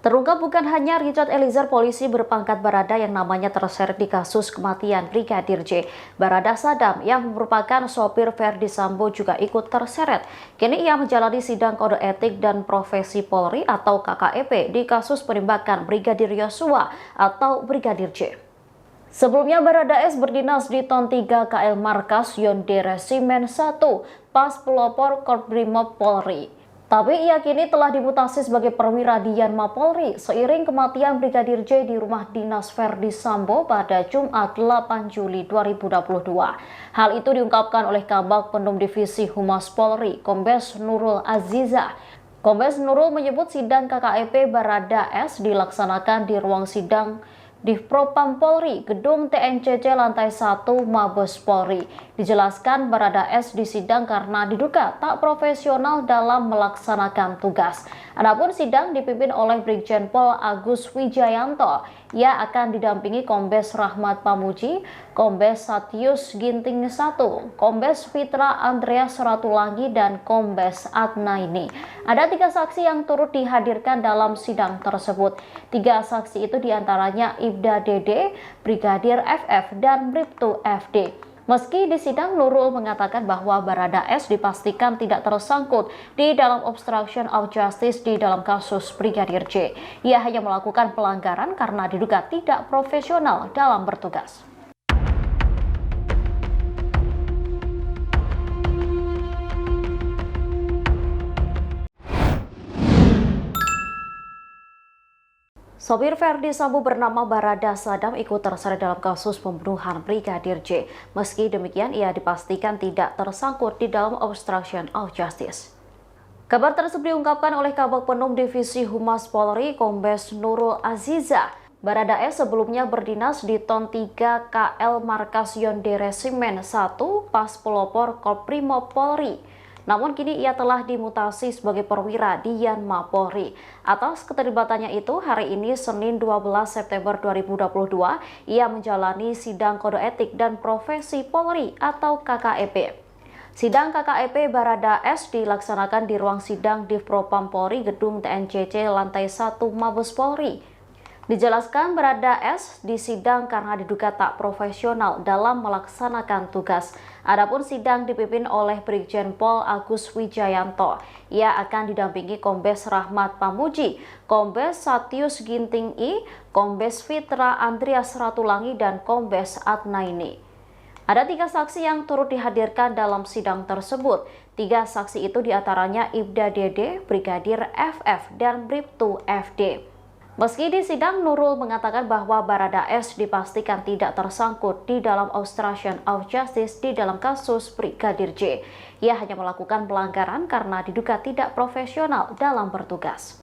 Terungkap bukan hanya Richard Eliezer, polisi berpangkat Barada yang namanya terseret di kasus kematian Brigadir J. Barada Sadam yang merupakan sopir Verdi Sambo juga ikut terseret. Kini ia menjalani sidang kode etik dan profesi Polri atau KKEP di kasus penembakan Brigadir Yosua atau Brigadir J. Sebelumnya Barada S berdinas di Ton 3 KL Markas Yonde Resimen 1 Pas Pelopor Korbrimob Polri. Tapi ia kini telah dimutasi sebagai perwira di Yanma Polri seiring kematian Brigadir J di rumah dinas Verdi Sambo pada Jumat 8 Juli 2022. Hal itu diungkapkan oleh Kabag Penum Divisi Humas Polri, Kombes Nurul Aziza. Kombes Nurul menyebut sidang KKEP Barada S dilaksanakan di ruang sidang Divpropam Polri, Gedung TNCC lantai 1 Mabes Polri. Dijelaskan Barada S disidang karena diduga tak profesional dalam melaksanakan tugas. Adapun sidang dipimpin oleh Brigjen Pol Agus Wijayanto. Ia akan didampingi Kombes Rahmat Pamuji, Kombes Satius Ginting 1, Kombes Fitra Andreas Ratulangi, dan Kombes Adnaini. Ada 3 saksi yang turut dihadirkan dalam sidang tersebut. 3 saksi itu diantaranya Ibda Dede, Brigadir FF, dan Bribtu FD. Meski di sidang, Nurul mengatakan bahwa Barada S dipastikan tidak tersangkut di dalam obstruction of justice di dalam kasus Brigadir J. Ia hanya melakukan pelanggaran karena diduga tidak profesional dalam bertugas. Sopir Verdi Sambo bernama Barada Sadam ikut terseret dalam kasus pembunuhan Brigadir J. Meski demikian, ia dipastikan tidak tersangkut di dalam obstruction of justice. Kabar tersebut diungkapkan oleh Kabag Penum Divisi Humas Polri, Kombes Nurul Aziza. Barada S sebelumnya berdinas di Ton 3 KL Markas Yonde Resimen 1 Pas Pelopor Korbrimob Polri. Namun kini ia telah dimutasi sebagai perwira di Yanma Polri. Atas keterlibatannya itu, hari ini Senin 12 September 2022, ia menjalani sidang kode etik dan profesi Polri atau KKEP. Sidang KKEP Barada S dilaksanakan di ruang sidang Divpropam Polri, Gedung TNCC lantai 1 Mabes Polri. Dijelaskan Barada S disidang karena diduga tak profesional dalam melaksanakan tugas. Adapun sidang dipimpin oleh Brigjen Pol Agus Wijayanto. Ia akan didampingi Kombes Rahmat Pamuji, Kombes Satius Ginting I, Kombes Fitra Andreas Ratulangi, dan Kombes Adnaini. Ada 3 saksi yang turut dihadirkan dalam sidang tersebut. 3 saksi itu diantaranya Ibda Dede, Brigadir FF, dan Bribtu FD. Meski di sidang, Nurul mengatakan bahwa Barada S dipastikan tidak tersangkut di dalam obstruction of justice di dalam kasus Brigadir J. Ia hanya melakukan pelanggaran karena diduga tidak profesional dalam bertugas.